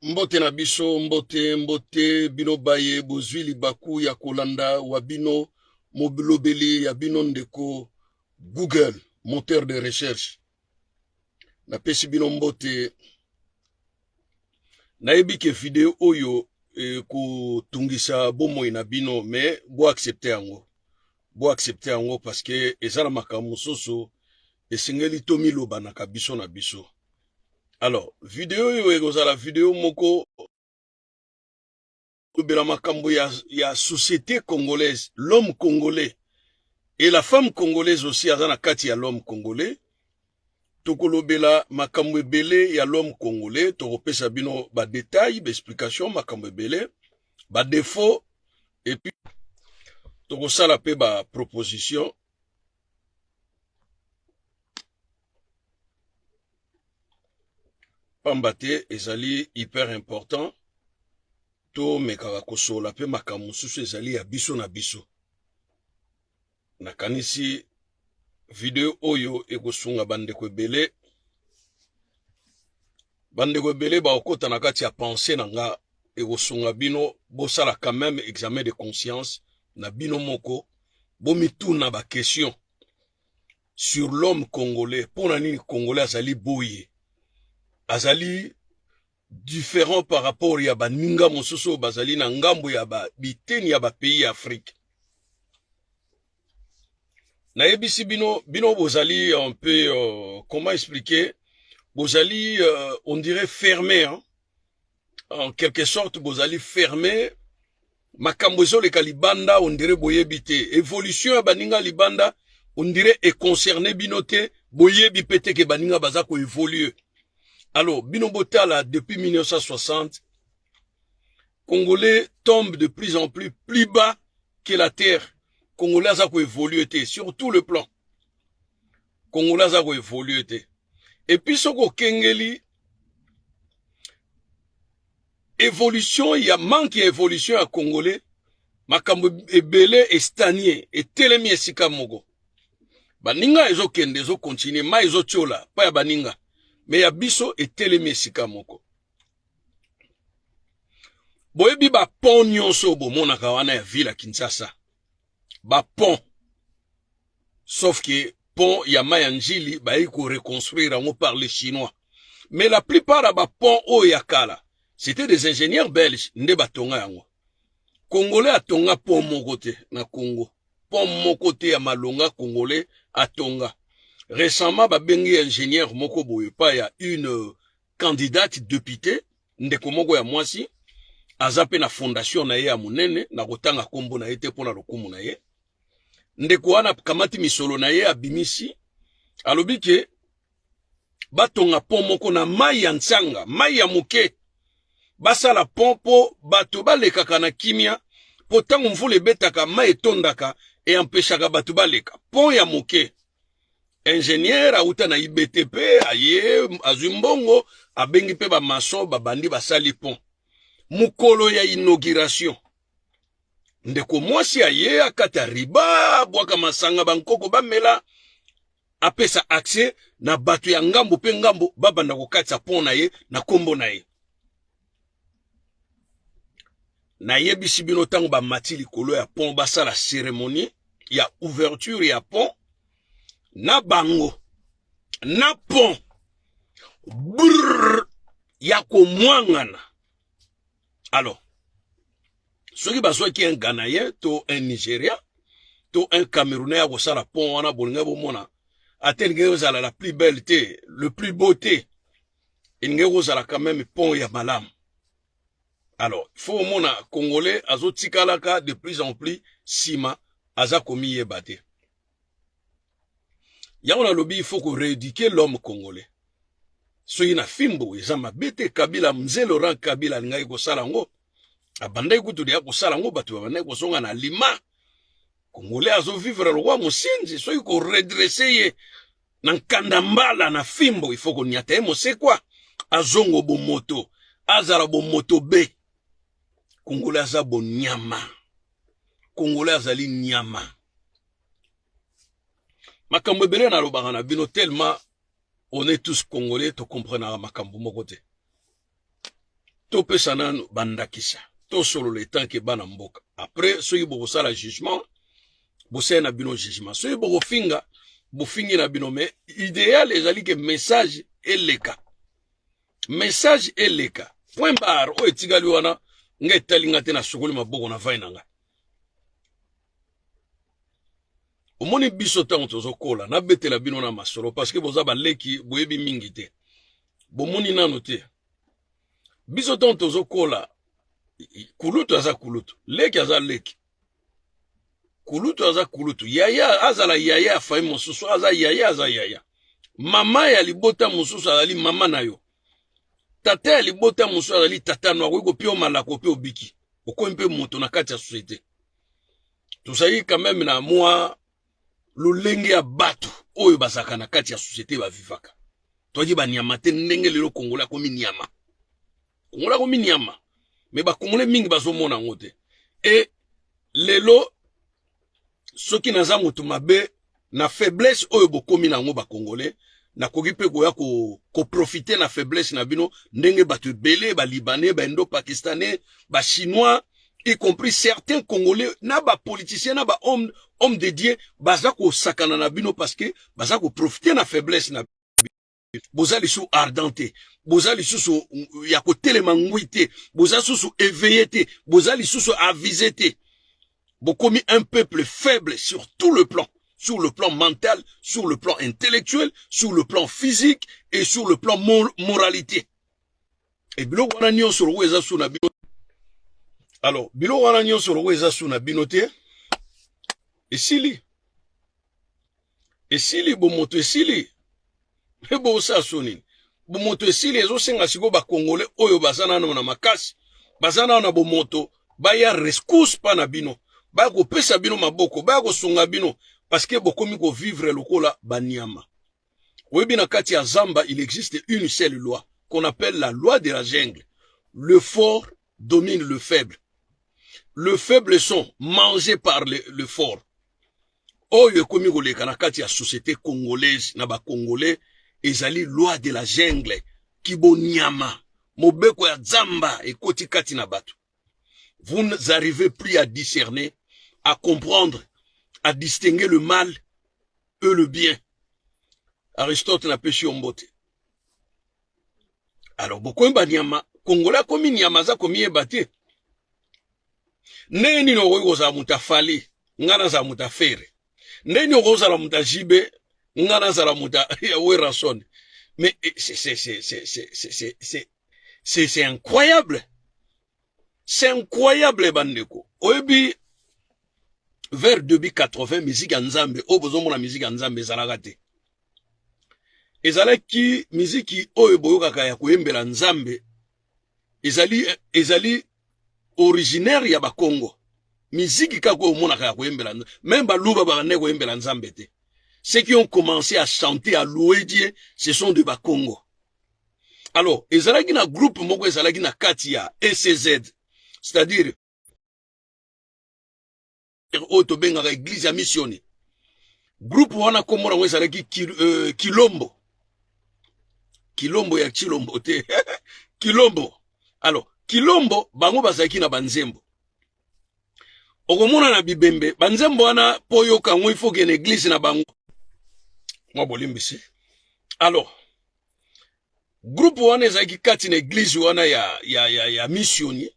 Mbote na biso, mbote, bino baye, bozwili baku ya kolanda, wabino, mobilobeli, ya bino ndeko, Google, moteur de recherche. Na pesi bino mbote, nayebi ke video oyo, kutungisa bomoi na bino, mais bo accepter yango. Bo accepter yango parce que ezala makambo soso, esengeli tomi loba na kabiso na biso. Alors, vidéo yo ekozala vidéo moko tobela makambo ya société congolaise, l'homme congolais et la femme congolaise aussi aza na kati ya l'homme congolais. Tokolobela makambo ebele ya l'homme congolais, tokopesa bino ba détails, ba explication makambo ebele, ba défaut et puis tokosala pe ba proposition. Pambate ezali hyper important. To mekaka kosola pe makambo mosusu ezali ya biso na biso. Nakanisi video oyo ekosunga bandeko ebele. Bandeko ebele baokota na kati ya pensée na nga ekosunga bino bosala quand même examen de conscience na bino moko bomituna ba question sur l'homme congolais. Pona nini congolais azali boye? Azali différent par rapport ya baninga mosusu bazali na ngambo ya biteni ya pays ya Afrique. Naebisi bino bozali un peu comment expliquer, bozali on dirait fermé, hein? En quelque sorte bozali fermé. Makambo ezoleka libanda on dirait boyebi te. Évolution ya baninga libanda on dirait est concerné bino te, boyebi pete ke baninga baza ko évoluer. Alors, bino botala depuis 1960, Congolais tombe de plus en plus bas que la terre. Congolais a évolué sur tout le plan. Congolais a évolué. Et puis soko kengeli évolution, il y a manque d'évolution à Congolais. Makambo ebele estanier et telemi esika mogo. Baninga ezo kende ezo continuer, ma ezo tchola, pa ya baninga. Mais ya biso etelemi esika moko. Boyebi ba pont nyonso bomonaka wana ya ville ya Kinshasa. Ba pont. Sauf que pont ya Mayanjili ba ko reconstruire yango par les Chinois. Mais la plupart ya ba pont o ya kala, c'était des ingénieurs belges nde batonga yango. Congolais atonga pont moko te na Congo. Pont moko te ya malonga congolais atonga. Récemment, babengi ingénieur moko boye pa ya une candidate députée ndeko moko ya mwasi azape na fondation na ye ya munene na kotanga kombo na ye te pona lokumu na ye. Ndeko wana kamati misolo na ye abimisi alobi ke batonga pont moko na mai ya ntsanga, mai ya muke. Basala pont po bato balekaka na kimia po tango mvula ebetaka mai etondaka e empeshaka bato baleka. Pont ya muke. Ingénieur auta na IBTP aye azumbongo abengi pe ba maçon babandi basali pont. Mukolo ya inauguration ndeko mwasi aye akata riba bwaka masanga bankoko bamela apesa accès na bato ya ngambo pe ngambo babanda kokatisa pont na ye na kombo na ye. Na yebisi bino tango ba mati likolo ya pont basala cérémonie ya ouverture ya pont. Na bango, na pont, brrr, yako mwangana. Alors, soki baswa ki un Ghanéen, to un Nigérien, to un Camerounais yako sala pont wana bolinga bomona, atelinge ozala la plus belle te, le plus beau te, ilinge ozala quand même pont ya malamu. Alors, il faut mona Congolais azo tikalaka de plus en plus sima aza komi yebate. Y'a lobby, il faut qu'on rééduque l'homme congolais. Soyez na fimbo, ezama bete Kabila, mzee Laurent Kabila, ngai ko salango. Abandai kutu dia ko salango, batu abandai ko songa na lima. Congolais azo vivre le roi mosinzi, soyez ko redresser ye. Nan kandambala na fimbo, il faut qu'on y atteigne, c'est quoi? Azongo bo moto, azara bo moto be. Congolais aza bo nyama. Congolais azali nyama. Makambo ebele na lobaka na bino tellement on est tous congolais to comprendre makambo moko te. topesa nanu bandakisa tosolo le temps ke bana mboka après soki bokosala jugement bosala na bino jugement soki bokofinga bofingi na bino mais idéal ezali ke message eleka point barre oyo etikali wana nga etalinga te na sokoli maboko na vai na nga omoni biso ntango tozokola nabetela bino na masolo parce que boza baleki boyebi mingi te bomoni nano te biso ntango tozokola kulutu aza kulutu leki aza leki kulutu aza kulutu yaya azala yaya afai mosusu aza yaya mama ya libota mosusu azali mama na yo tata ya libota mosusu azali tata no akoki kopia malako pe obiki okomi mpe moto na kati ya société tozali quand même na mwa lolenge ya bato oyo bazaka na kati ya société bavivaka toki banyama te ndenge lelo kongola komi nyama me bakongole mingi bazomona ngo te e lelo soki naza moto mabe na faiblesse oyo bokomi nango bakongole nakoki mpe koya koprofite na faiblesse na bino ndenge bato ebele balibanais baindo pakistanais bachinois y compris certains congolais na bapoliticien na bahomme de dieu baza kosakana na bino parce que baza koprofite na faiblesse na boza lisusu ardente boza lisusu ya kotelema ngwi te boza lisusu éveillé te boza lisusu avisé te bokomi un peuple faible sur tout le plan mental, sur le plan intellectuel, sur le plan physique et sur le plan moralité. Et bilo wana nyonso lo eza suna bino. Alors, bilo wana nyonso lo eza suna bino te. Esili bomoto esili. Ebo sa sonini. Bomoto esili ezo senga siko ba Congolais oyo bazana na makasi. Bazana na bomoto baya rescousse pa na bino. Baya ko pesa bino maboko, baya ko sunga bino parce que bokomi ko vivre lokola banyama. Oyebi na kati ya Zamba, il existe une seule loi qu'on appelle la loi de la jungle. Le fort domine le faible. Le faible sont mangés par le fort. Oyo komi ko leka na kati ya société congolaise na ba congolais ezali loi de la jungle kibonyama mobeko ya Zamba ekoti kati na bato. Vous n'arrivez plus à discerner, à comprendre, à distinguer le mal et le bien. Aristote n'a péché ombote. Alors, beaucoup de nyama, Kongola komi nyama za komi ebate. Neni no goza muta fali, ngana za muta fere. Neni goza la muta jibe, ngana za la muta wera son. Mais c'est incroyable. C'est incroyable, bandeko. Oyebi, vers 2080, musique en Nzambe, obozomo la musique en Nzambe, zalagate. Ezalaki, musique oyo boyokaka ya koyembela Nzambe, ezali originaire ya Bakongo. Musique kako omonaka ya koyembela Nzambe. Même baluba bane koyembela Nzambe te. Ceux qui ont commencé à chanter, à louer Dieu, ce sont de Bakongo. Alors, ezalaki na groupe moko ezalaki na kati ya ECZ. C'est-à-dire, auto bengaka église ya missionné. Groupe wana komora ngo ezalaki Kilombo. Kilombo ya Chilombo te. Kilombo. Alors, Kilombo bango bazaki na banzembo. Okomona na bibembe, banzembo wana poyoka ngo ifo ke na église na bango. Mwa bolimbisi. Alors, groupe wana ezalaki kati na église wana ya missionné.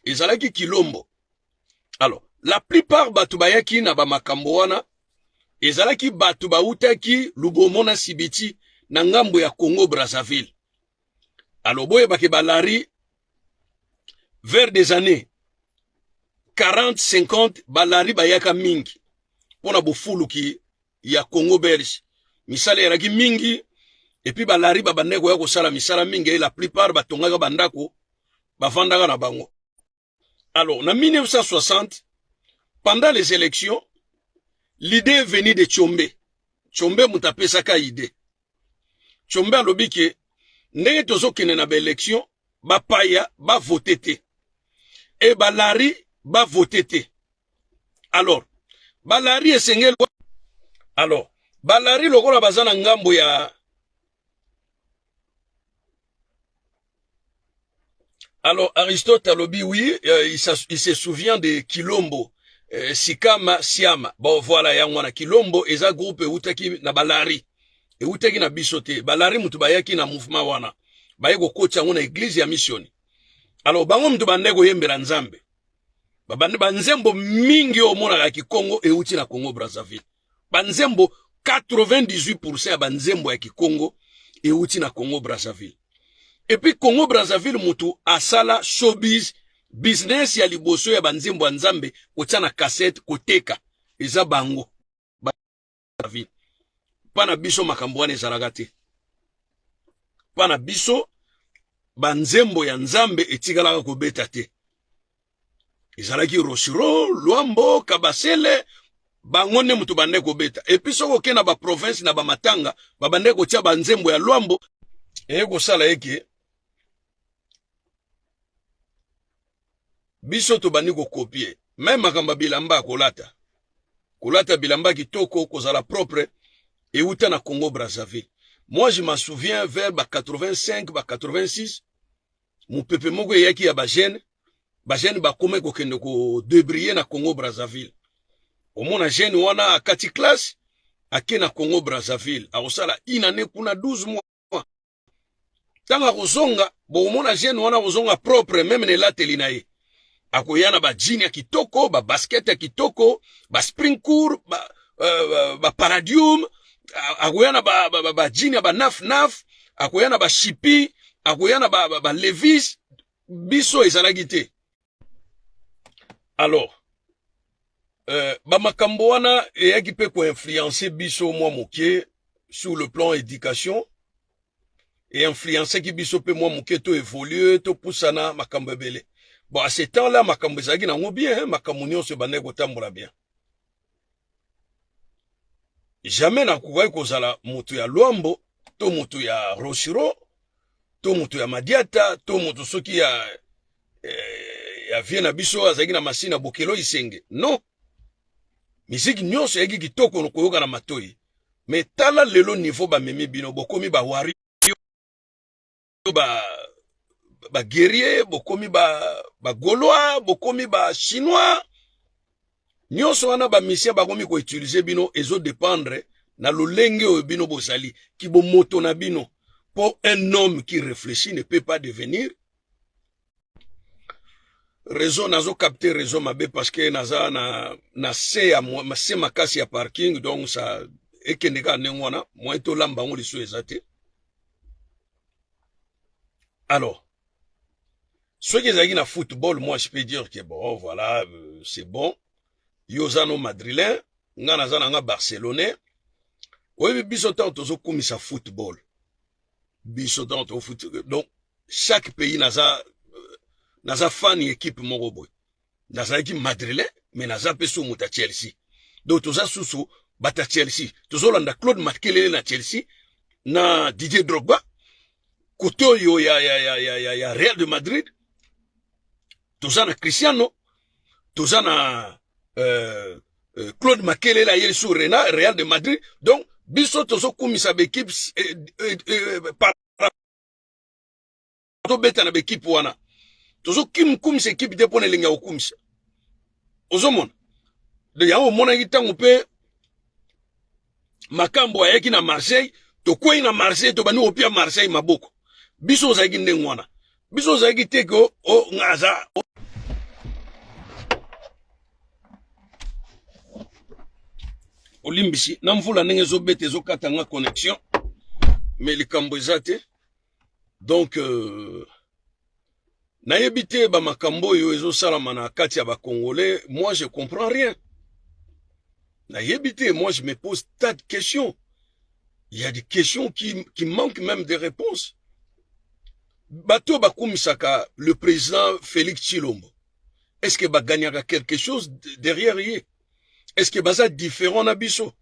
Ezalaki Kilombo. Alors, la plupart batu bayaki na ba makambo wana ezalaki batu bautaki Lubomona Sibiti na ngambo ya Congo Brazzaville. Alors boye bake balari vers des années 40-50 balari bayaka mingi pona bofuluki ya Congo Belge. Misala eraki mingi et puis balari babandeko ya kosala misala mingi et la plupart batongaka bandako bavandaka na bango. Alors, en 1960, pendant les élections, l'idée est venue de Tchombe. Tchombe moutapé saka idée. Tchombe a lobi ke, ndenge tozo kene na ba élection, ba paya, ba voté te. Et ba lari, ba voté te. Alors, ba lari esengel. Alors, ba lari lokola bazana ngambo ya Alors, Aristote alobi, oui, il se souvient de Kilombo, Sikama, Siama. Bon, voilà, yangwana Kilombo, eza groupe eutaki na balari. Eutaki na bisote. Balari mutu bayaki na mouvement wana. Bayeko kocha ngona église ya missioni. Alors, bango mutu bandeko yembera nzambe. Banzembo mingi omona ya Kikongo euti na Congo Brazzaville. Banzembo 98% ya banzembo ya Kikongo euti na Congo Brazzaville. Et puis Congo Brazzaville mutu asala showbiz business ya liboso ya banzembo nzambe kotia na cassette koteka eza bango. Pana biso makambo wana ezalaka te. Pana biso banzembo ya nzambe etikalaka kobeta te. Ezalaki Rochero, Luambo, Kabasele, bangone mutu bande kobeta. Et puis soko ke na ba province na ba matanga, ba bande kotia banzembo ya Luambo, eko sala eke biso to bani ko copier. Même makamba bilamba kolata. Kolata bilamba kitoko kozala propre et uta na Congo Brazzaville. Moi je m'en souviens vers ba 85, ba 86, mon pepe moko yaki ya ba jeune bakome kokende ko débriller na Congo Brazzaville. Omona jeune wana akati classe ake na Congo Brazzaville. Akosala inane kuna 12 mois. Tanga kozonga, bo omona jeune wana kozonga propre même ne lateli na ye. Akoyana ba jean ya kitoko, ba basket ya kitoko, ba springcourt, ba paradium, akoyana ba jean ya ba naf, akoyana ba chipi, akoyana ba levis, biso ezalaki te. Alors, ba makambo wana eyaki pe ko influencer biso mwa moke sur le plan éducation et influencer ki biso pe mwa moke to évoluer to pusana makambo ebele. Bon, à ce temps-là, makambo ezalaki nango bien, makambo nyonso bande kotambola bien. Jamais nakokaki kozala mutu ya Luambo, to mutu ya Rochero, to mutu ya Madiata, to mutu soki ya vie na biso azalaki na masina bokelo isenge. Non. Misiki nyonso yaki kitoko koyoka na matoi. Mais tala lelo niveau ba memi bino bokomi ba wari ba guerrier, bokomi ba gaulois, bokomi ba chinois. Nyonso wana ba mission bakomi ko utiliser bino ezo dépendre na lolenge o bino bosali ki bo moto na bino. Pour un homme qui réfléchit ne peut pas devenir. Réseau nazo capter réseau mabe parce que naza na se makasi ya parking donc ça ekendeka nengwana moi to lamba ngo liso ezate. Alors ceux qui ont na football, moi je peux dire que bon voilà c'est bon. Yozano madrilèn, ngana zana nga barcelonais. Oui biso tant tozo komisa football. Biso tant to football. Donc chaque pays naza fan équipe moko boy. Naza équipe madrilèn mais naza peso muta Chelsea. Donc toza susu bata Chelsea. Tozo landa Claude Makelele na Chelsea na Didier Drogba. Koto yo ya Real de Madrid. Toza na Cristiano, toza na Claude Makelele la yeli sur Real de Madrid. Donc biso tozo kumisa l'équipe par to beta na l'équipe wana. Tozo kumisa équipe de pone lenga okumisa. Ozomona. De yawo mona gitango pe makambo ayaki na Marseille, to kwei na Marseille to bani opia Marseille maboko. Biso zaki ndengwana. Biso zaki teko o ngaza Olimbisi na mvula ndenge ezobeta ezokatanga connexion mais likambo ezate. Donc nayebi te ba makambo oyo ezosalama na kati ya ba Congolais, moi je comprends rien. Nayebi te, moi je me pose tas de questions. Il y a des questions qui manquent même de réponses. Bato bakumisaka le président Félix Tshilombo. Est-ce que gagnera quelque chose derrière lui? Est-ce que baza différent na biso?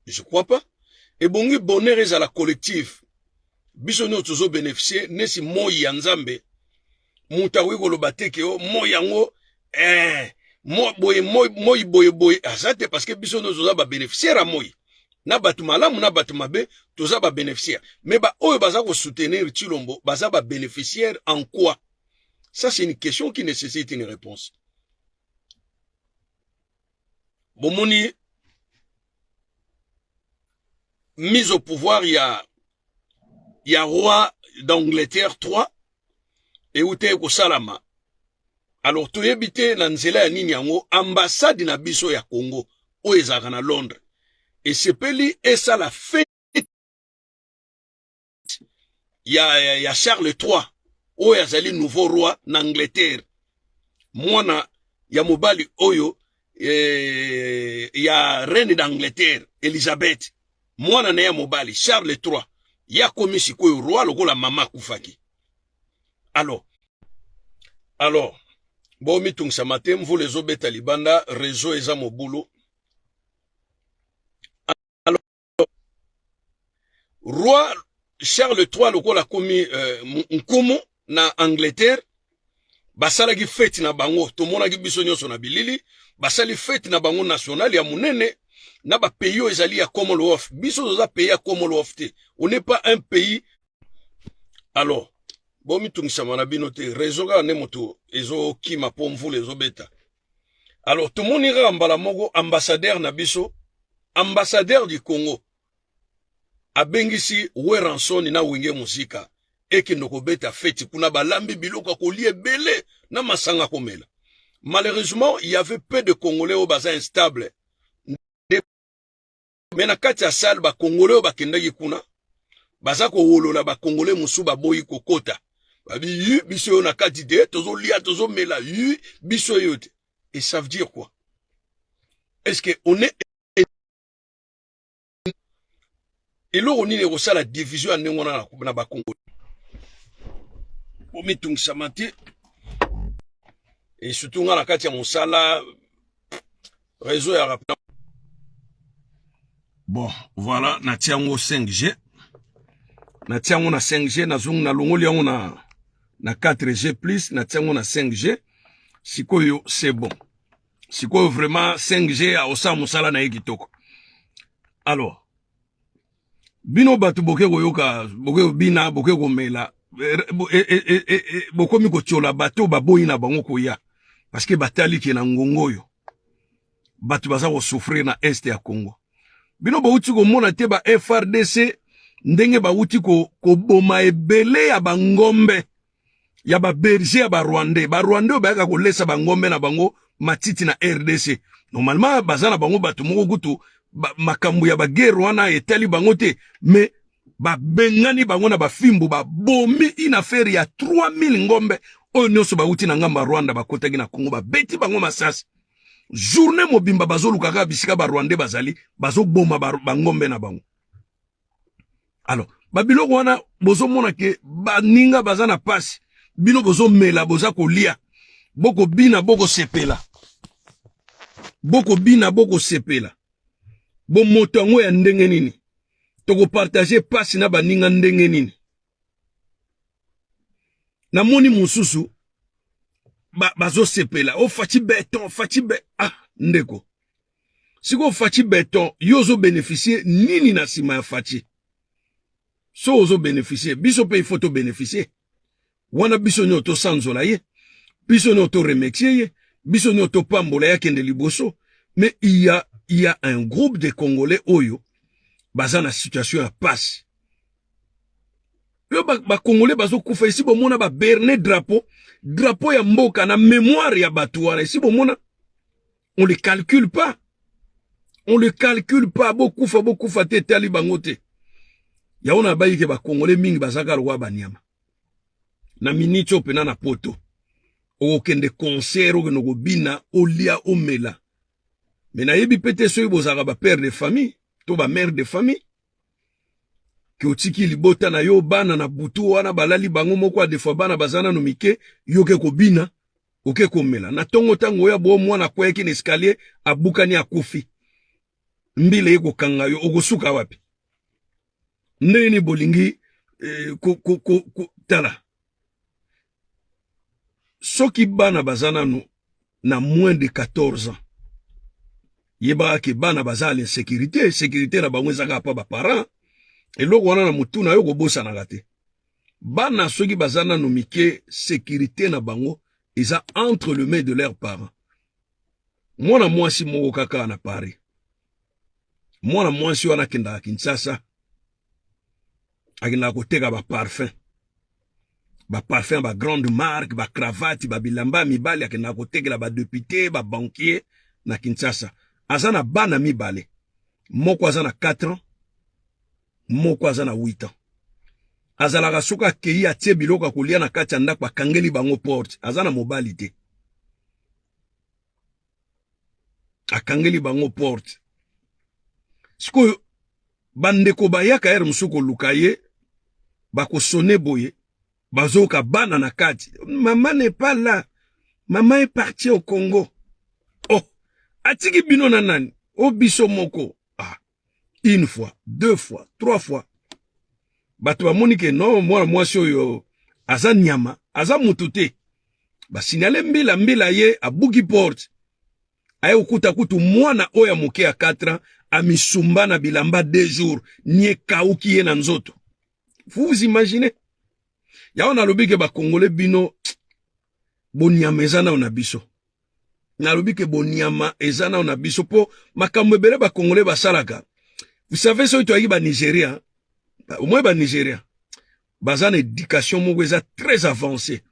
Je crois pas. Et bongi bonheur à la collective. Biso no tozo bénéficier nesi moi yanzambe. Mutawi kolobate ke o moi yango moi boy azate parce que biso no toza ba bénéficiaire à moi. Na batu malamu na batu mabe toza ba bénéficiaire. Mais ba oyo baza ko soutenir Tshilombo baza ba bénéficiaire en quoi? Ça, c'est une question qui nécessite une réponse. Bomoni, mise au pouvoir, il y a roi d'Angleterre 3 et Ute Salama. Alors, tu habité dans nzela ya nini yango, ambassade na biso ya Congo, o ezaka na Londres. Et sepeli, et ça la fête, il y a Charles III, o yazali nouveau roi d'Angleterre. Mwana, ya mobali oyo, ya reine d'Angleterre, Elisabeth. Mwana na ya mobali, Charles III, ya komi sikoyo roi lokola mama kufaki. Alors, bon, mitung sa matin, vous les obeta libanda, réseau eza mobulo. Alors, roi Charles III lokola komi nkumu na Angleterre, basalaki fête na bango, tomonaki biso nyonso na bilili, basali fête na bango national ya munene, na ba pays ezali ya Commonwealth, biso zoza pays ya Commonwealth te. On n'est pas un pays. Alors, bon mitungisa manabino te, réseau ga ne moto ezo kima po mvule ezo beta. Alors, tout le monde ira mbala mogo ambassadeur na biso, ambassadeur du Congo, abengisi Weranson na wenge musika, eke noko beta feti, kuna balambi biloko kolie bele, na masanga komela. Malheureusement, il y avait peu de Congolais au bazin instable. Mais na kati ya salle ba Congolais au bakendaki kuna, baza ko wolola ba Congolais musu ba boyi kokota. Babi yu, biso yo na kati de, tozo lia, tozo mela, yu, biso yote. Et ça veut dire quoi? Est-ce que on est et là on est aussi la division na ba Congo. Omi tung samate et surtout na kati ya mosala réseau ya rapide. Bon, voilà, na tiango 5G. Na tiango na 5G na zungu na longoli yango na 4G+, na tiango na 5G. Sikoyo c'est bon. Sikoyo vraiment 5G a osa mosala na ekitoko. Alors, bino batu boke koyoka, boke bina, boke komela, bokomi kotiola bato baboyi na bango koya. Parce que batali ki na ngongo yo. Batu baza ko souffrir na est ya Congo. Bino bauti ko mona te ba FRDC ndenge bauti ko boma ebele ya bangombe. Ya ba berger ya ba Rwandais. Ba Rwandais ba yaka ko lesa bangombe na bango matiti na RDC. Normalement bazana bango batu moko kutu makambu ya ba guerre wana etali bango te, mais ba bengani bango na ba fimbu ba bomi une affaire ya 3000 ngombe oyo nyonso bauti na ngamba Rwanda bakotaki na Congo ba beti bango masasi. Journée mobimba bazoluka kaka bisika ba Rwandais bazali bazoboma ba ngombe na bango. Alors, babiloko wana bozo mona ke baninga bazana pasi, bino bozo mela boza kolia, boko bina boko sepela. Boko bina boko sepela. Bo moto ngo ya ndenge nini? Toko partager pasi na baninga ndenge nini? Na moni mususu bazo sepela. O fachi beton, ndeko. Siko fachi beton, yozo bénéficier nini na sima ya fachi? So ozo bénéficier, biso pe photo bénéficier. Wana biso nyoto sanzola ye, biso nyoto remercier ye, biso nyoto pambola ya kende liboso. Mais il y a un groupe de Congolais oyo baza na situation ya passe. Yo ba Congolais bazo kufa ici bomona ba berner drapeau ya mboka na mémoire ya batuara ici bomona on les calcule pas. On le calcule pas bokufa te tali bangote. Ya ona bayi ke ba Congolais mingi bazaka rwa banyama. Na minito pena na poto. O kende concert o no bina olia omela. Mais na yebi pete so yibozaka ba père de famille, to ba mère de famille. Ki otiki libota na yo bana na butu wana balali bango moko defo bana bazana no mike, yo ke kobina, oke komela. Na tongo tango ya bo mwana kweki na escalier abukani akufi. Mbile yeko kanga yo okosuka wapi. Neni bolingi tala. Soki bana bazana no na moins de 14 ans. Yeba ke bana baza l'insécurité, sécurité na bango ezaka pa ba parents, et loko wana na mutu na yo kobosa na gate. bana soki bazana no mike sécurité na bango eza entre le mains de leurs parents. Mwana mwasi moko kaka na Paris. Mwana mwasi wana kenda Kinshasa. Akenda koteka ba parfum. Ba parfum ba grande marque, ba cravate, ba bilamba mibali akenda kotekela ba député, ba banquier na Kinshasa. Azana bana mibale. Moko azana 4 ans. Moko azana 8 ans. Azalaka soka kei atie biloko kolia na kati ya ndako akangeli bango porte. Azana mobali te. Akangeli bango porte. Sikoyo bandeko bayaka ere musuko lukaye bako sonne boye bazoka bana na kati. Maman n'est pas là. Maman est partie au Congo. Oh, atiki bino na nani? O biso moko. Ah, une fois, 2 fois, 3 fois. Bato bamonike non mwana mwasi oyo aza nyama, aza mutu te. Ba signale mbila ye abuki porte. Aye ukuta kutu mwana oya moke ya 4 ans amisumba na bilamba 2 jours nie kauki ye na nzoto. Vous imaginez? Ya ona lobike ba Congolais bino bonyama ezana ona biso. Na lobike bonyama ezana ona biso po makambo ebele ba Congolais basalaka. Vous savez so to ba Nigeria, au moins ba Nigeria. Bazan éducation moko eza très avancée.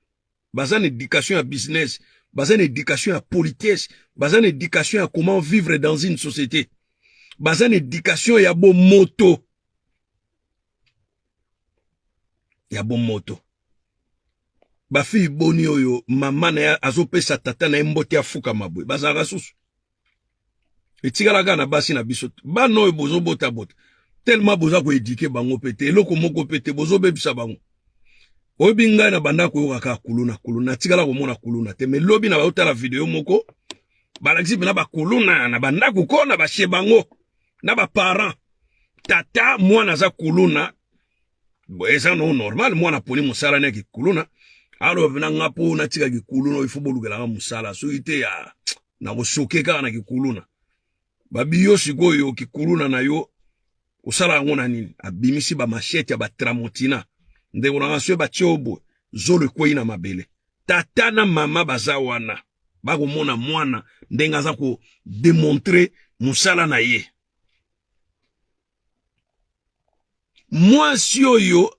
Bazan éducation à business, bazan éducation à politesse, bazan éducation à comment vivre dans une société. Bazan éducation ya bon moto. Ya bon moto. Ba fi boni oyo mama na azopesa tata na mbote afuka mabwe. Bazanga susu. Etikala na basi na biso. Ba no bozo bota bota. Tellement boza ko éduquer bango pété. Eloko moko pété bozo bebisa bango. Obi ngai na banda ko yoka kuluna tikala ko mona kuluna te me lobi na ba la vidéo moko balakisi na ba kuluna na banda ko kona ba shebango na ba parents tata mwana za kuluna eza no normal mwana poni musala ne ki kuluna alo vina ngapo na tika ki kuluna ifo bolukela nga musala so ite ya na ko shokeka na ki kuluna babiyo sikoyo ki kuluna na yo usala ngona nini abimisi ba machete ya ba tramontina ndeko na ngaswe ba tiobo zolo kwei na mabele tata na mama baza wana bako mona mwana ndenga za ko démontrer musala na ye mwasi oyo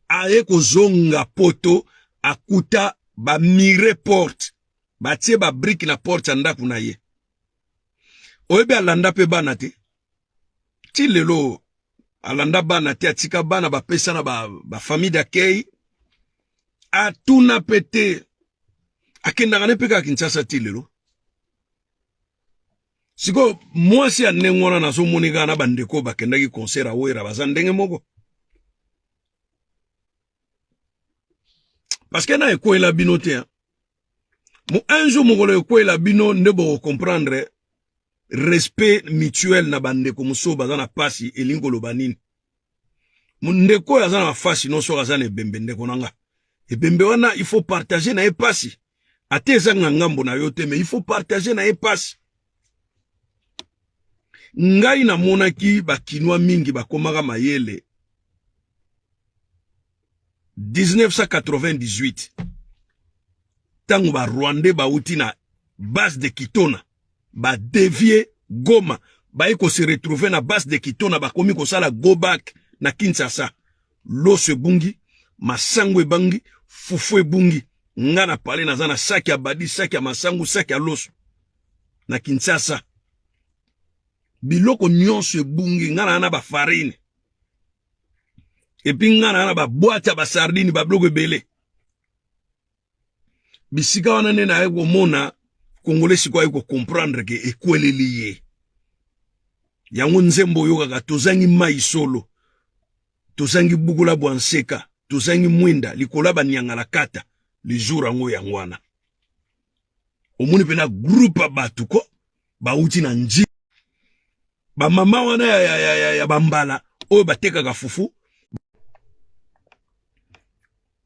aye kozonga poto akuta ba mire porte batie ba brique na porte ndaku na ye oyebe alanda pe bana te ti lelo alanda bana te atika bana bapesa na ba famille d'accueil atuna pete akendaka ne peka Kinshasa ti lelo siko mwasi ya nengwana na so monika na bandeko bakendaki concert a wera baza ndenge moko parce que na ekoela bino te mo un jour mokolo ekoela bino ndebo comprendre respect mutuel na bandeko muso baza na pasi elingo lobanini ndeko ya zana fasi no so azana ebembe ndeko nanga ebembe wana il faut partager na epasi ateza ngambo na yote mais il faut partager na epasi ngai na monaki bakinwa mingi bakomaka mayele 1998 tango ba Rwandais bauti na base de Kitona ba dévier Goma ba eko se retrouver na base de Kitona ba komi ko sala go back na Kinshasa loso bungi masango ebangi fufu ebungi nga na pale na zana saki ya badi saki ya masango saki ya loso na Kinshasa biloko nyonso ebungi nga na ba farine epi nga na ba boîte ba sardine ba biloko ebele bisika wana ne na eko mona Congolais siko ayeko comprendre ke ekweleli ye yango nzembo yo kaka tozangi mai solo tozangi bukula bwanseka tozangi mwinda likola banyangala kata le jour ango yangwana omoni pena groupe batu ko bauti na nji ba mama wana ya bambala oyo batekaka fufu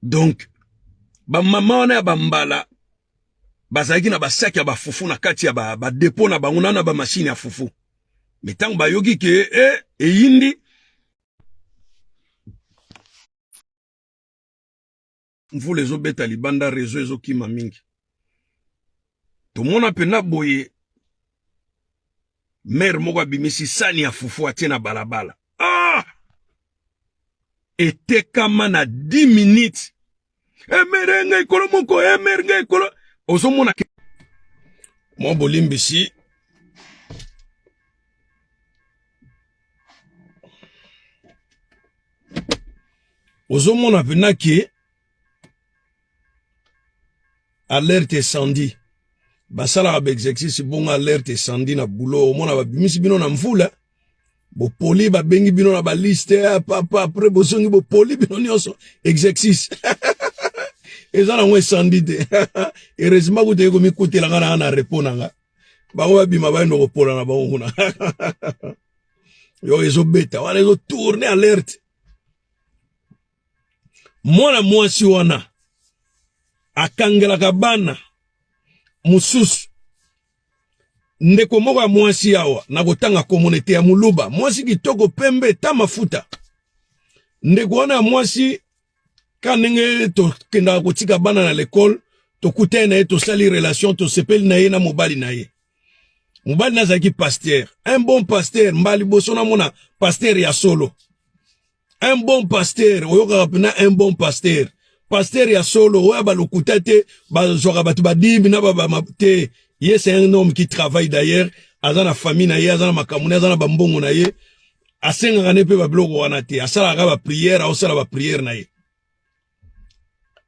donc ba mama wana ya bambala bazaki na basaki ya bafufu na kati ya ba dépôt na bango na ba machine ya fufu metango bayoki ke eyindi mvula ezobeta libanda réseau ezokima mingi. Tomona pena boye mère moko abimisi sani ya fufu atie na balabala. Etekama na 10 minutes. Emerenga ikolo moko, emerenga ikolo. Ozomona ke mo bolimbisi ozomona pena ke alerte incendie. Basala ba exercice bon alerte incendie na boulot. Omona babimisi bino na mvula. Bo poli ba bengi bino na ba liste papa après bosongi bo poli bino nyonso exercice. Ezana ngwe incendie de. Heureusement que te ko mi kutela ngana na répondre nga. Ba ko bima ba ndo ko pola na ba nguna. Yo ezobeta wana ezo tourner alerte. Mwana mwasi wana akangela kabana mususu ndeko moko ya mwasi yawa na kotanga komunete ya muluba mwasi kitoko pembe ta mafuta ndeko wana ya mwasi kanenge to kenda kotika bana na l'école to kutena na ye to sali relation to sepeli na ye na mobali na ye mobali na zaki pasteur un bon pasteur mbali bosona mona pasteur ya solo un bon pasteur oyoka kapena un bon pasteur pasteur ya solo oya balukuta te bazwaka batu badimi na baba te. Ye c'est un homme qui travaille d'ailleurs azana famille na ye azana makamune azana bambongo na ye asenga ne pe babiloko wana te asala ka ba prière asala ba prière na ye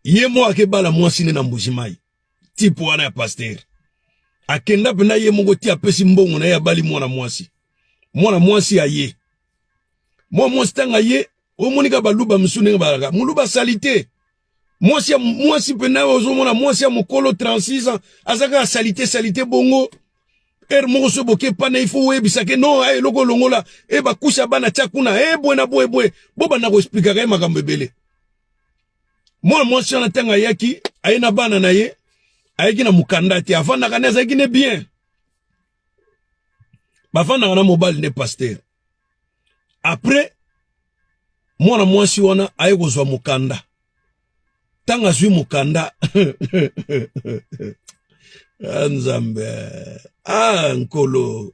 ye mo akebala mwasi ne na mbujimai type wana ya pasteur akenda pena ye moko ti apesi mbongo na ye abali mwana mwasi aye mwasi tanga ye omonika baluba msune balaka muluba salite mwasi pena ozomona mwasi ya mokolo 36 ans azaka salite bongo moko so boke pana ifo webisa ke non loko longola bakusha bana chakuna bwena bwe boba na ko expliquer ka makambo ebele mwasi na tanga yaki ayena bana na ye ayeki na mukanda te avanda kana azaki ne bien bavanda na mobile ne pasteur après mwasi wana ayekozwa mukanda tanga zwi mukanda Nzambe nkolo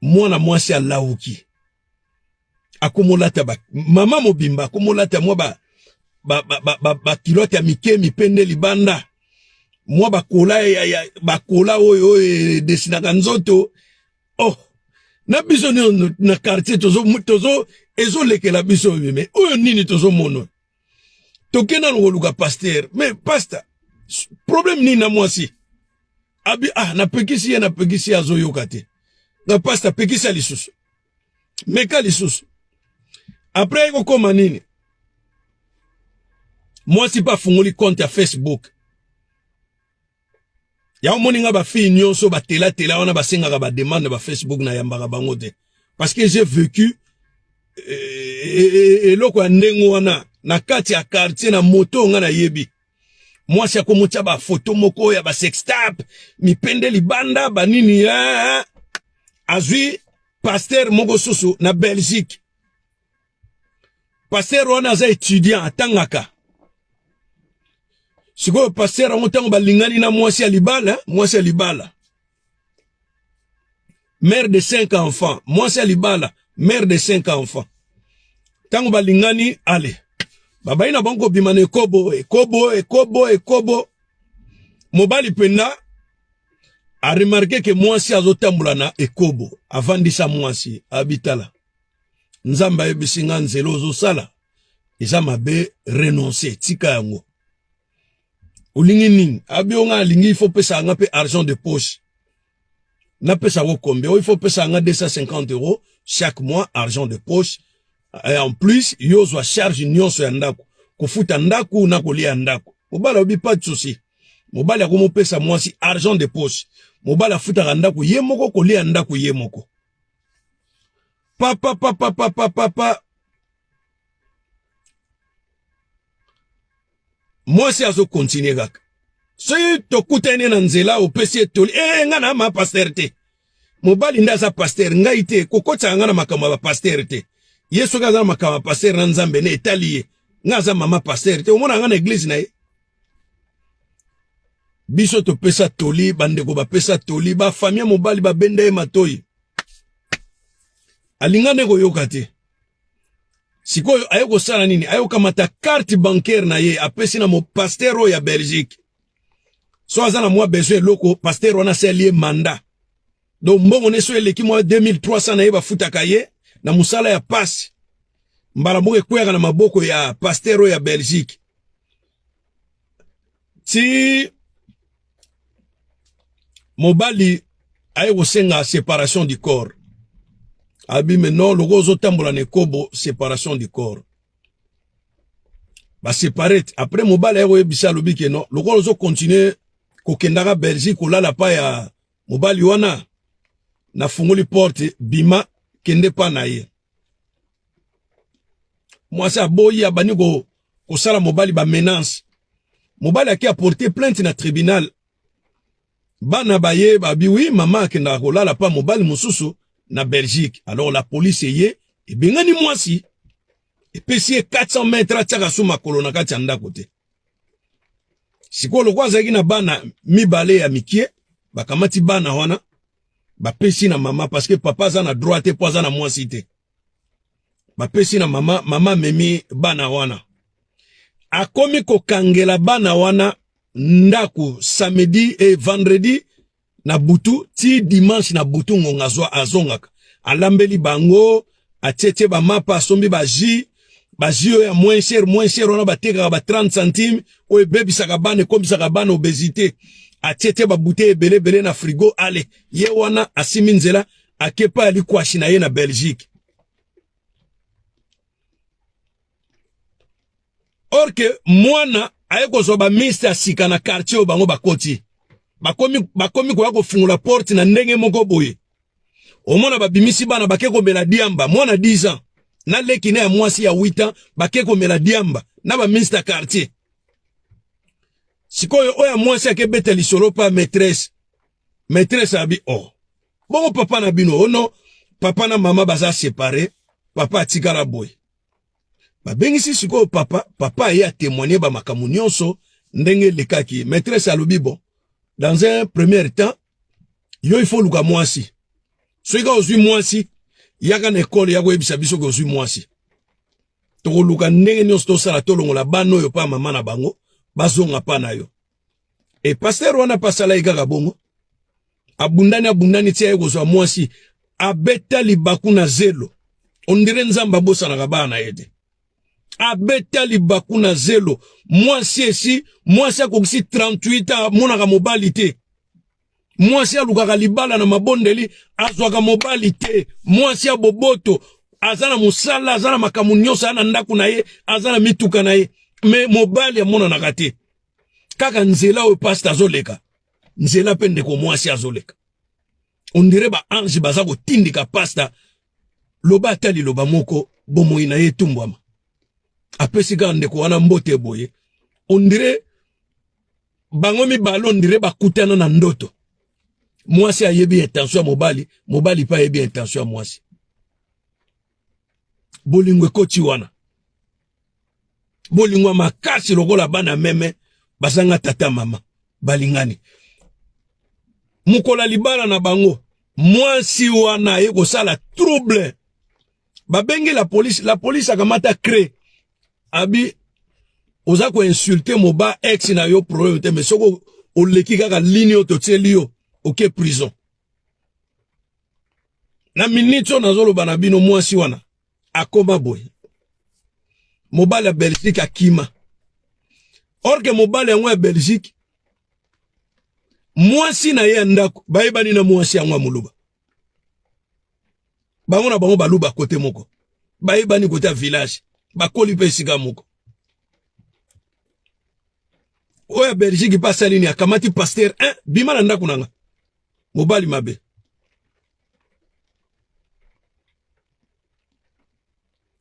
mwasi alauki akomolata mama mobimba akomolata mwa ba kilote ya mike mipende libanda mwa bakola oyo desinaka nzoto na biso na quartier tozo ezolekela biso me oyo nini tozo mono tokena ngoluka pasteur mais pasteur problème ni na mwasi abi na pekisi azoyoka te na pasteur pekisi lisusu meka lisusu après iko koma nini mwasi pa fungoli compte ya Facebook ya moninga ba fille nyonso ba tela wana basengaka ba demande ba Facebook na yambaka bango te parce que j'ai vécu eloko ya ndengo wana na kati ya quartier na moto nga na yebi mwasi akomotia ba photo moko ya ba sextap mipende libanda banini azwi pasteur moko susu na Belgique pasteur wana aza étudiant atangaka siko pasteur ntango balingani na mwasi ya libala mère de 5 enfants mwasi ya libala mère de 5 enfants tango balingani ale babai na bango bimana ekobo mobali penda a remarqué que mwasi azotambula na ekobo avandisa mwasi abitala nzamba ebisinga nzelo zosala eza mabe renoncer tika yango ulingi ning abionga alingi il faut pesa nga pe argent de poche na pesa wo combien il faut pesa nga 250 € chaque mois argent de poche. Et en plus, yo zo charge nyonso ya ndako. Kofuta ndako na kolia ndako. Mobala obi pas de souci. Mobala ko mopesa mwasi argent de poche. Mobala futa ndako ye moko kolia ndako ye moko. Papa. Mwasi azo continuer kaka. So to kutene na nzela opesi etoli. Ngana ma pasteur te. Mobali ndaza pasteur ngaite kokota ngana makama ba pasteur te. Yesu kaza makama pasteur na Nzambe ne etaliye ngaza mama pasteur te omona nga na église na ye biso to pesa toli bandeko ba pesa toli ba famille mobali ba benda ye matoyi alingane ko yoka te sikoyo ayoko sala nini ayoka mata carte bancaire na ye apesi na mo pasteur ya Belgique so azana mwa besoin loko pasteur wana seli mandat donc mbongo ne so eleki mwa 2300 na ye bafutaka ye na musala ya passe mbala moko kwera na maboko ya pasteur ya Belgique ti mobali ayoko senga séparation du corps abi maintenant loko zo tambola ne kobo séparation du corps ba séparer après mobali ayoko ebisa lobike non loko zo continuer kokendaka Belgique kolala pa ya mobali wana na fungoli porte bima kende pa na ye moi ça boyi abani ko sala mobali ba menace mobali aki apporter plainte na tribunal bana baye babi oui mama kenda kolala pa mobali mususu na Belgique alors la police ye e bengani mwasi e pesi 400 mètres tsaka suma kolona kati anda kote sikolo kwaza na bana mibale ya mikie bakamati bana wana bapesi na mama parce que papa za na droite po za na mwasi te bapesi na mama memi bana wana akomi kokangela bana wana ndaku samedi et vendredi na butu ti dimanche na butu ngonga azongaka alambeli bango atete ba mapa sombi ba ji ya moins cher on a bateka ba 30 centimes o bebisaka bana komisaka bana obésité atete ba bouteille belé na frigo ale ye wana asimi nzela akepa ali kwashi na ye na Belgique or que mwana ayeko zo ba mister sika na quartier o bango bakoti bakomi ko yako fungula porte na ndenge moko boye omona babimisi bana bakeko mela diamba mwana 10 ans na leki na ya mwasi ya 8 ans bakeko mela diamba na ba mister quartier sikoyo oya mwasi akebeta lisolo pa maîtresse abi oh bongo papa na bino ono papa na mama baza séparé papa atikala boy babengisi sikoyo papa ya témoigner ba makamu nyonso ndenge lekaki maîtresse alobi bon dans un premier temps yo il faut luka mwasi soika ozwi mwasi yaka na école yako ebisa biso ko ozwi mwasi to luka ndenge nyonso to sala to longola bano yo pa mama na bango bazonga pa na yo et pasteur wana pasala ikaka bongo abundani tia yeko zo mwasi abeta libaku na zelo ondire nzamba bosa na bana yede abeta libaku na zelo mwasi akokisi 38 ans monaka mobali te mwasi alukaka libala na mabondeli azwaka mobali te mwasi ya boboto azana musala azana makamu nyonso ana ndaku na ye azana mituka na ye me mobali amonanaka te kaka nzela oyo pasta azoleka nzela pe ndeko mwasi azoleka ondire ba ange baza kotindika pasta loba atali loba moko bomoi na ye tumbwama apesi kaka ndeko wana mbote boye ondire bango mibale ondire bakutana na ndoto mwasi ayebi intention ya mobali pa ayebi intention ya mwasi bolingo ekoti wana bolingo makasi lokola bana meme basanga tata mama balingani mukola libala na bango mwasi wana ye kosala trouble babengi la police akamata crée abi oza ko insulter moba ex na yo problème te mais soko oleki kaka ligne o totieli yo ok prison na minute on azolo bana bino mwasi wana akoma boy mobile ya Belgique akima or que mobile yango ya Belgique mwasi na ye ndako bayebani na mwasi yango muluba bango na bango baluba kote moko bayebani kote ya village bakoli pe sika moko oya Belgique pasa lini akamati pasteur bima na ndako nanga mobali mabe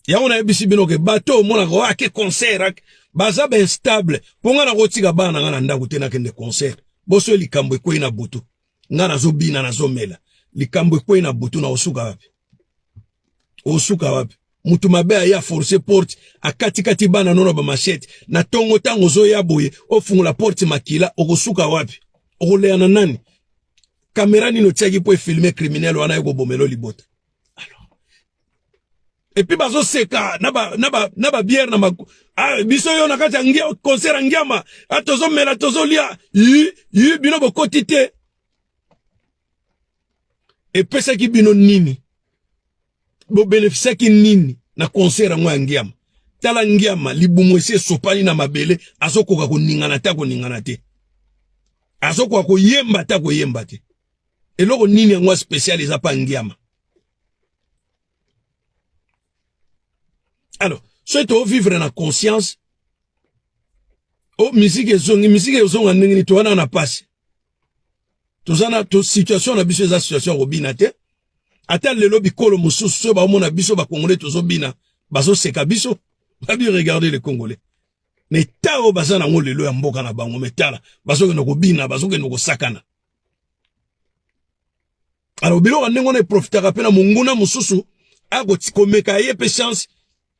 yango na ebisi bino ke bato mona ko ake concert baza ba instable ponga na kotika bana nga na ndako te na kende concert boso likambo ekwe na butu nga na zobina na zomela likambo ekwe na butu na osuka wapi mutu mabe aya forcer porte akati bana nono ba machette na tongo tango zo ya boye ofungula porte makila okosuka wapi okoleana nani kamera nino tiaki po filmer criminel wana yeko bomelo libota. Alors et puis bazo seka naba bière na ma biso yo na kati ngia concert ngiama atozo mela tozo lia yi bino bokotite et pesa ki bino nini bo bénéfice ki nini na concert ngwa ngiama tala ngiama libumwese sopani na mabele azokoka ko ningana ta ko ningana te azokoka ko yemba ta ko yemba te eloko nini ngwa spécial ezapa ngiama. Alors soit to vivre na conscience o musique ezonga ndengini to wana na passe tozana to situation na biso eza situation robina te ata lelo bikolo mususu ba mona biso ba congolais tozobina bazo seka biso ba bi regarder les congolais ne tao bazana ngo lelo ya mboka na bango metala bazo ke noko bina bazo ke noko sakana. Alors bilo ndengo na profitera pe na munguna mususu ago tikomeka yepe chance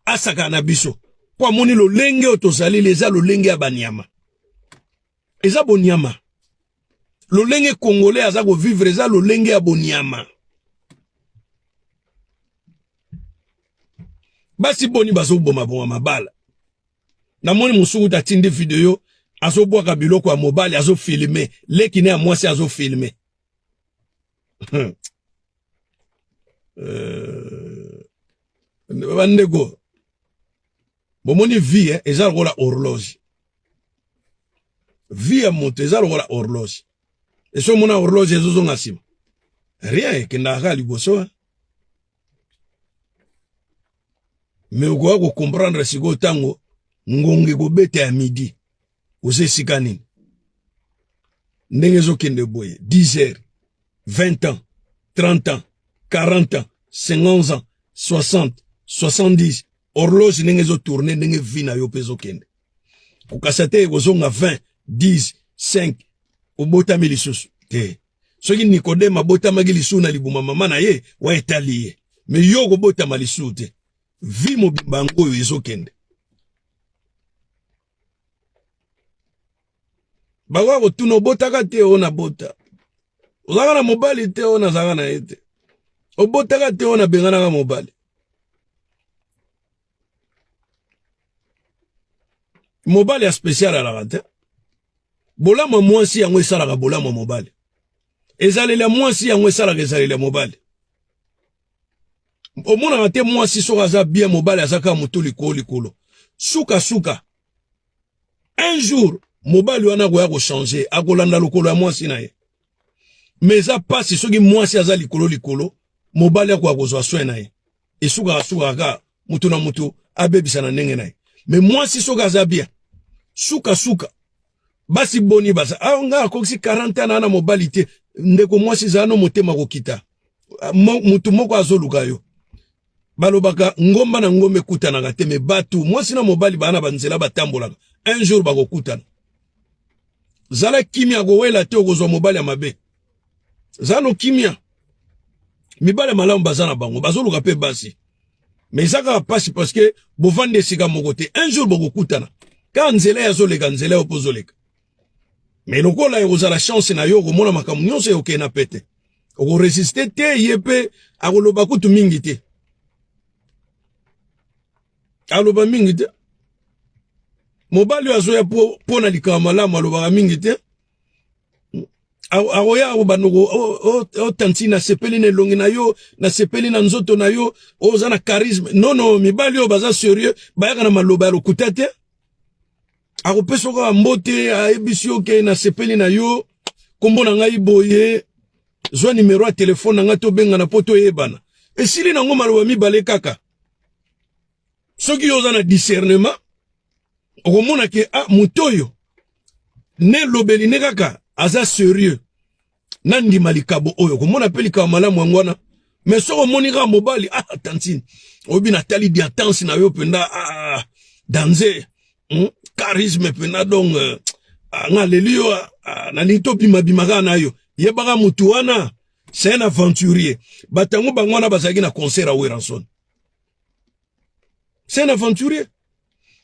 asaka na biso kwa moni lo lenge otozali leza lo lenge ya banyama eza bonyama lo lenge congolais aza ko vivre eza lo lenge ya bonyama basi boni bazo boma boma mabala na moni musuku tatindi video azo bwaka biloko ya mobile azo filmer lekine ya mwasi azo filmer bandeko bomoni vie eza lokola horloge vie ya moto eza lokola horloge eso mona horloge ezozonga nsima rien ekendaka liboso me okoka kocomprendre sikoyo ntango ngonge kobeta ya midi oza esika nini ndenge ezokende boye 10 heures 20 ans 30 ans 40 ans 50 ans 60 70 horloge ndenge ezotourne ndenge vi na yo mpe ezokende kokasa te ekozonga 20 10 5 obotami lisusu te soki Nikodeme abotamaki lisusu na libuma mama na ye waetali ye me yo kobotama lisusu te vi mobimba yango oyo ezokende bakoka kotuna obotaka te oyo na bota ozalaka na mobali te oyo nazalaka na ye te obotaka te oyo nabenganaka mobali mobali ya spécial alaka te bolama mwasi yango esalaka bolama mobali ezaleli ya mwasi yango esalaka ezaleli ya mobali omonaka te mwasi soki aza bien mobali azaka moto likolo suka un jour mobali wana akoya kochange akolanda lokolo ya mwasi na ye mais eza pasi soki mwasi aza likolo mobali akoya kozwa soin na ye esukaka mutu na mutu abebisa na ndenge na ye mais mwasi soki aza bien suka basi boni basa nga akokisi 40 ans na mobali te ndeko mwasi za no motema kokita mutu moko azoluka yo balobaka ngomba na ngombe kutanaka te me batu mwasi na mobali bana banzela batambolaka un jour bakokutana zala kimia kowela te okozwa mobali ya mabe zano kimia mibale malamu bazana bango bazoluka pe basi mais ezaka pasi parce que bovande esika moko te un jour bakokutana ka nzela yazoleka nzela yo pozoleka mais lokola ekozala chance na yo komona makambo nyonso yoke na pete okoresiste te ye pe akoloba kutu mingi te aloba mingi te mobali oyo azoya po na likama malamu alobaka mingi te akoya banoko otanti nasepeli na elongi na yo nasepeli na nzoto na yo oza na charisme non mibali oyo baza sérieux bayaka na maloba ya lokuta te akopesa kaka mbote ayebisi yo ke nasepeli na yo kombo na ngai boye zwa numero ya telefone na ngai tobengana po toyebana esili nango maloba mibale kaka soki yo oza na discernement okomona ke moto oyo ne lobeli ne kaka aza sérieux nandima likabo oyo komona pe likabo malamu yango wana mais soko omoni kaka mobali tantine oyebi natali diatance na yo penda danze charisme penda donc nga leli yo nalingi tobimabima kaka na yo yebaka mutu wana c'est un aventurier batango bango wana bazalaki na concert a Weranson C'est un aventurier.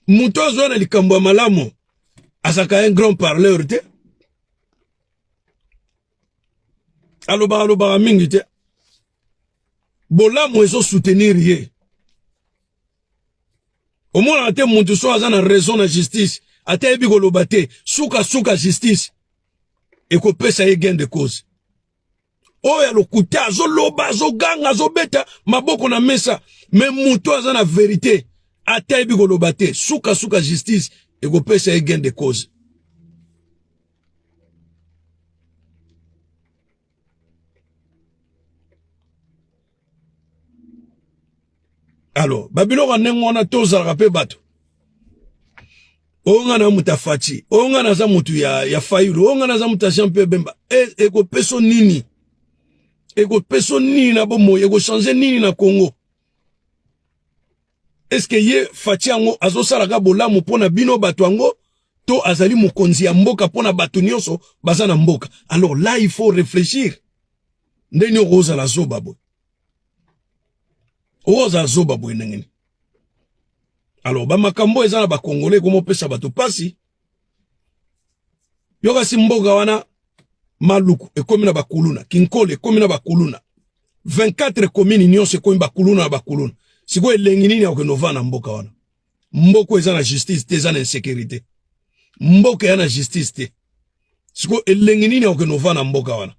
Muto zo na likambo ya malamu. Asaka un grand parleur te. Aloba mingi te. Bolamu ezo soutenir ye. Au moins ate muntu so aza na raison na justice. Ate ebi koloba te. Suka justice. Eko pesa ye gain de cause. Oya lokuta azo loba azo ganga azo beta maboko na mesa. Mais muntu aza na vérité. Ate ebi koloba te. Suka justice. Eko pesa ye gain de cause. Alors, babilo kanengo na tozalaka pe bato. Onga na mutafachi, onga na za mutu ya fayulu, onga na za mutashan pe bemba. Eko peso nini? Eko peso nini na bomo, eko changer nini na Congo? Est-ce que ye fachi ango azo salaka bolamu pona bino bato ango to azali mokonzi ya mboka pona bato nyonso baza na mboka. Alors là il faut réfléchir. Ndeni oza la zoba boy. Oza zoba boy nengeni. Alors ba makambo eza na ba congolais komo pesa bato pasi. Yoka si mboka wana Maluku ekomi na bakuluna, Kinkole ekomi na bakuluna. 24 communes nyonso ekomi bakuluna na bakuluna. Siko elengi nini akokenova na mboka wana. Mboko eza na justice te, eza na insécurité. Mboka eza na justice te. Siko elengi nini akokenova na mboka wana.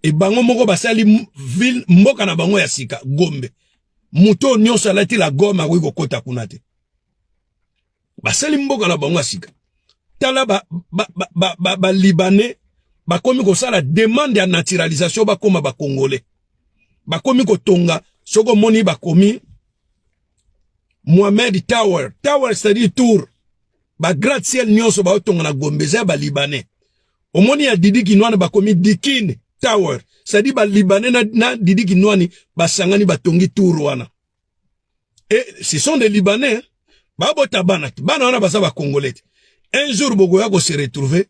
E bango moko basali ville mboka na bango ya sika Gombe. Muto nyonso alati la Goma akoki kota kuna te. Basali mboka na bango ya sika. Tala ba Libanais bakomi kosala demande ya naturalisation bakoma ba Congolais. Bakomi kotonga soko moni bakomi Mohamed Tower. Tower c'est-à-dire tour. Ba gratte-ciel nyonso ba otonga na Gombe za ba Libanais. Omoni ya Didi Kinwani bakomi Dikine Tower. C'est-à-dire ba Libanais na Didi Kinwani basangani batongi tour wana. Et ce sont des Libanais. Ba bota bana wana basa ba Congolais. Un jour bogoya ko se retrouver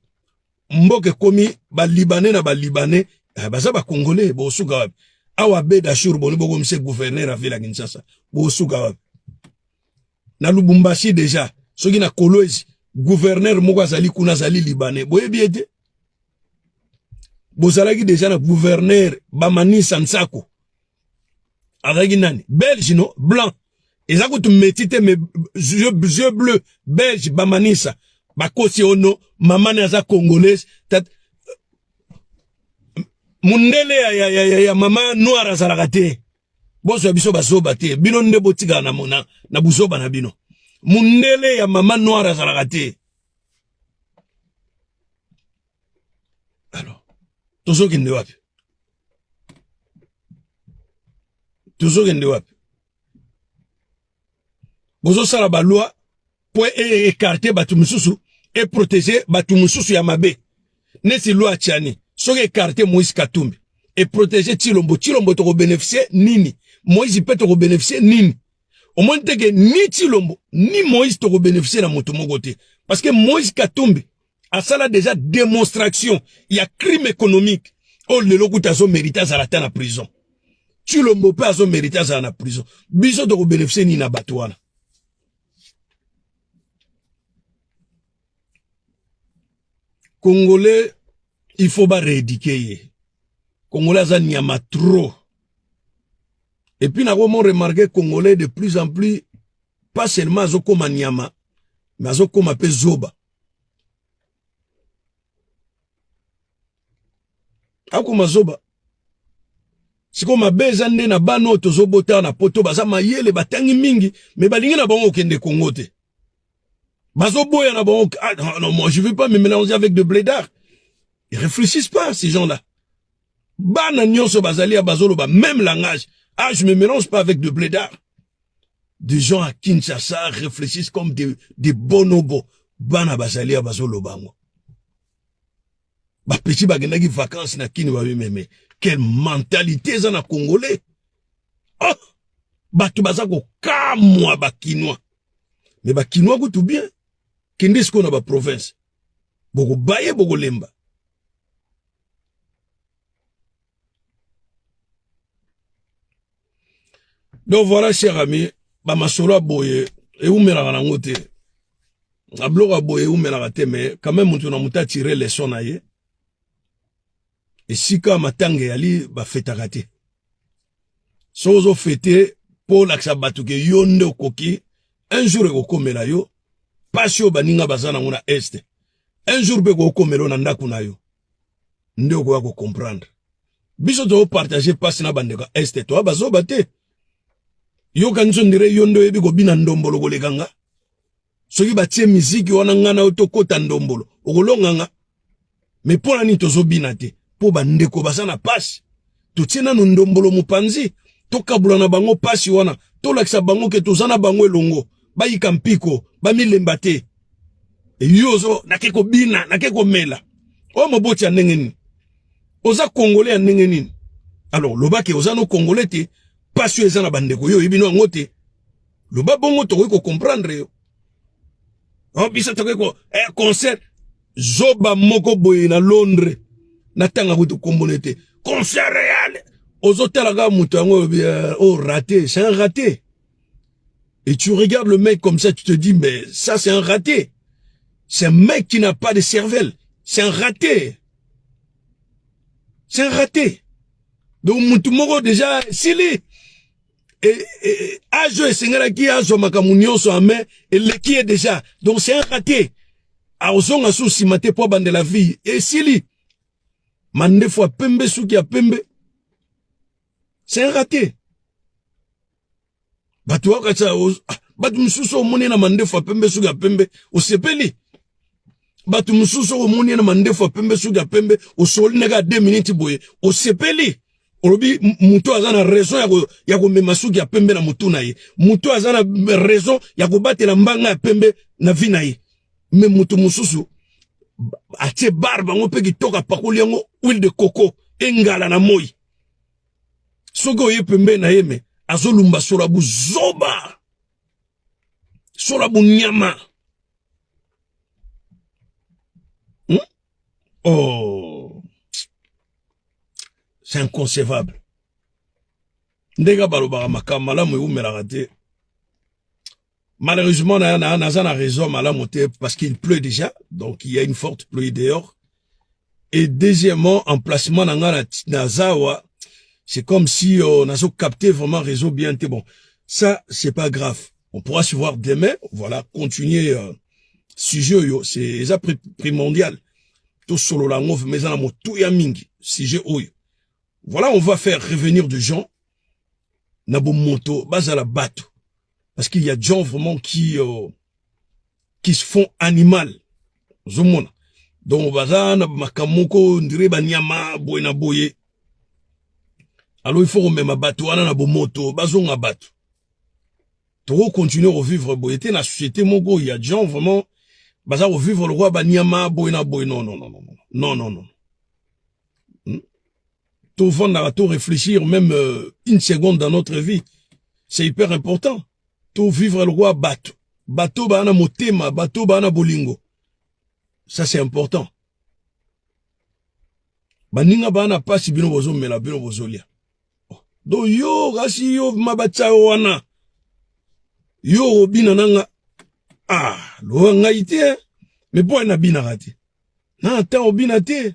mboke komi ba Libanais na ba Libanais basa ba Congolais bo suka wapi. Awa beda shuru boni bogo mse gouverneur a vila Kinshasa. Bo suka wapi. Na Lubumbashi déjà soki na Kolwezi gouverneur moko azali kuna azali Libanais boyebi ete bozalaki déjà na gouverneur Bamanisa Nsako azalaki nani belge no blanc ezako tu metite me yeux bleu belge Bamanisa bakosi ono mamane aza congolaise mundele ya mama noir azalaka te boso biso bazoba te bino nde botika na mona na buzoba na bino mundele ya mama noir azalaka te. Alors tozokende wapi bozo sala ba loi pour écarter batu mususu et protéger batu mususu ya mabe nesi loi tiani soki écarter Moïse Katumbi et protéger Tshilombo to bénéficier nini Moïse peut te bénéficier nini au moins que ni Tshilombo ni Moïse te bénéficier na moto moko te parce que Moïse Katumbi a ça déjà démonstration il y a crime économique oh le lokuta zo mérite à la na prison Tshilombo peut zo mérite à la prison biso to bénéficier ni na batwana Congolais il faut pas rééduquer Congolais za nyama trop. Et puis, nous avons remarqué Congolais de plus en plus, pas seulement Azokoma Nyama, mais Azokoma pe Zoba. Akoma Zoba. Si comme bezande na bano tozobota na poto baza mayele batangi mingi, mais balingi na bango kende Congo te. Bazoboya na bango, ah non, moi je veux pas me mélanger avec de blédards. Ils réfléchissent pas, ces gens-là. Bana nyonso bazali a bazolo ba même langage. Ah, je me mélange pas avec de blédards. Des gens à Kinshasa réfléchissent comme des bonobos. Bana bazali a bazolo bango. Ba petit bagendaki vacances na kini ba mais quelle mentalité ça na Congolais. Oh, batu bazako kamwa ba Kinois. Mais ba Kinois ko tout bien. Kende sko na ba province. Boko baye boko lemba. Donc voilà, chers amis, ba masolo boye e umela na ngote abloga boye umela te mais quand même mutu na muta tirer leçon na ye et sika matange yali ba fetaka te sozo fete pour laksa batuke yonde okoki un jour ekokomela yo pasio baninga bazana ngona este un jour be kokomelo na ndaku na yo nde ko ko comprendre biso to partager passe na bandeka este to bazo bate yo kanzo ndire yondo ebi ko bina ndombolo ko lekanga soki batie musique wana ngana otokota ndombolo okolonganga mais pour ani tozo bina te po bandeko basana passe to tiena no ndombolo mupanzi to kabula na bango passe wana to lakisa bango ke tozana bango elongo bayika mpiko bamilemba te yozo nakeko bina nakeko mela o moboti ya ndengeni oza congolais ya ndengeni alors lobaki oza no congolais te passe eza na bandeko yo ibino ngote loba bongo to ko comprendre yo on bisa to ko concert zoba moko boye na Londres natanga ko kombonete concert réel ozotala ga muto yango oh raté c'est un raté et tu regardes le mec comme ça tu te dis mais ça c'est un raté c'est un mec qui n'a pas de cervelle c'est un raté c'est un raté donc mutu moko déjà sili et ajo esengela ki azo makamunyo so ame et le qui est déjà donc c'est un raté a ozonga sous simate po bande la vie et sili mande fois pembe suki ya pembe c'est un raté batu wakacha batu msuso omoni na mande fois pembe suki ya pembe osepeli batu msuso omoni na mande fois pembe suki ya pembe osoli nega 2 minutes boye osepeli olobi muto azana raison ya ko mema suki ya pembe na mutu na ye muto azana raison ya ko batela mbanga ya pembe na vi na ye mais mutu mususu atie barba ngo pe kitoka pakuli yango huile de coco engala na moi sogo ye pembe na yeme azolumba sorabu zoba sorabu nyama oh c'est inconcevable ndega baloba makama la mo umela te malheureusement na raison malamu te parce qu'il pleut déjà donc il y a une forte pluie dehors et deuxièmement emplacement na zawa c'est comme si on a capté vraiment réseau bien té bon ça c'est pas grave on pourra se voir demain voilà continuer sujet yo c'est ça primordial tout solo la ngov mais na motu ya mingi sujet oyo voilà on va faire revenir des gens na bo moto bazala bato parce qu'il y a des gens vraiment qui se font animal zomona donc bazana makamoko ndire banyama boyena boye alors il faut même bato wana na bo moto bazonga bato to continuer à vivre boyete na société moko il y a des gens vraiment baza revivre le roi banyama boyena boye non non non non non non non tout vendre tout réfléchir même une seconde dans notre vie c'est hyper important tout vivre le roi bato bato bana motema bato bana bolingo ça c'est important baninga bana pasi bino bozo mela bino bozolia do yo kasi yo mabacha wana yo bina nanga lo ngaite mais boy na bina rati na ta obina te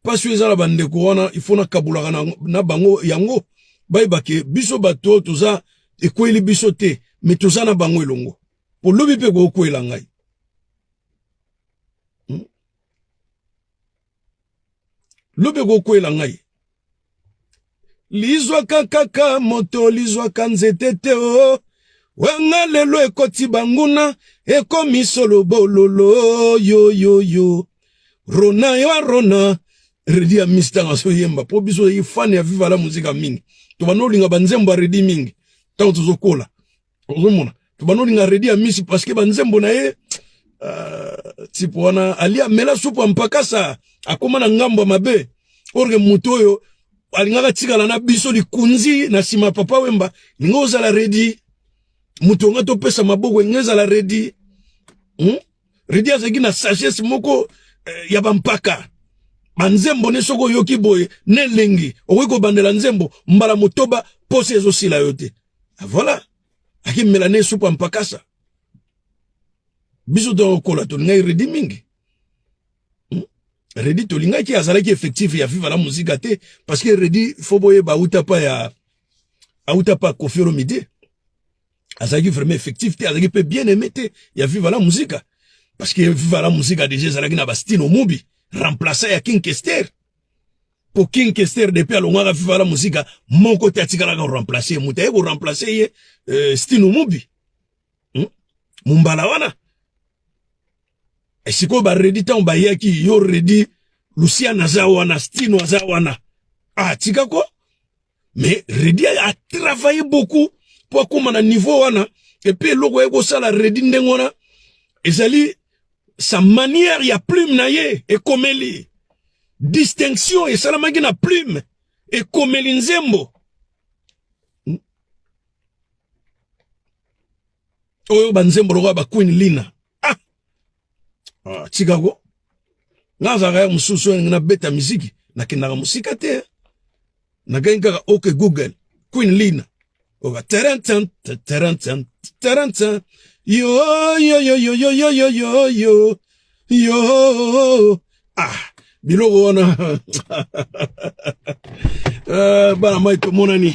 pasi ezala bande ko wana il faut na kabula na bango yango bayibake biso bato toza ekweli biso te mais toza na bango elongo po lobi pe ko kwela ngai lobi ko kwela ngai lizwa kaka moto lizwa kanzete te o wanga lelo ekoti banguna ekomi solo bololo yo rona yo rona redi ya mistanga so yemba po biso yifani ya viva la muzika mingi to banolinga banzembo redi mingi tango tozokola ozomona to banolinga redi ya misi parce que banzembo na ye tipo wana alia mela supu mpaka sa akoma na ngambo mabe orge muto yo alingaka tikala na biso likunzi na sima papa wemba ngoza la redi muto ngato pesa maboko ngeza la redi redi azaki na sagesse moko ya bampaka banzembo ne soko yoki boye ne lengi okweko bandela nzembo mbala motoba pose ezosila yote voilà Aki melane supa mpakasa. Biso to kola to ngai redi mingi. Redi to linga ki azalaki effectif ya viva la musique te parce que redi foboye ba utapa ya autapa Koffi Olomide. Azalaki vraiment effectif te azalaki pe bien aimé te ya viva la musique parce que viva la musique déjà azalaki na bastino mubi remplacer ya King Kester. Pour King Kester depuis alonga viva la musique moko te atikala ka remplacer mutaye ko remplacer ye stino mubi. Mumbala wana. Esiko ba redi ta ba yaki yo redi Luciana Zawana Stino Zawana. Ah tika ko. Mais redi a travaillé beaucoup pour comme na niveau wana et puis logo ego sala redi ndengona ezali sa manière ya plume na ye et komeli distinction et salamaki na plume et komeli nzembo. Oyo banzembo logo ba Queen Lina. Chicago ngaza ya mususu na beta muziki na kinaka musika te na genga OK Google Queen Lina oga tarantan yo yo yo yo yo yo yo yo yo yo bilogo wana bana mai to monani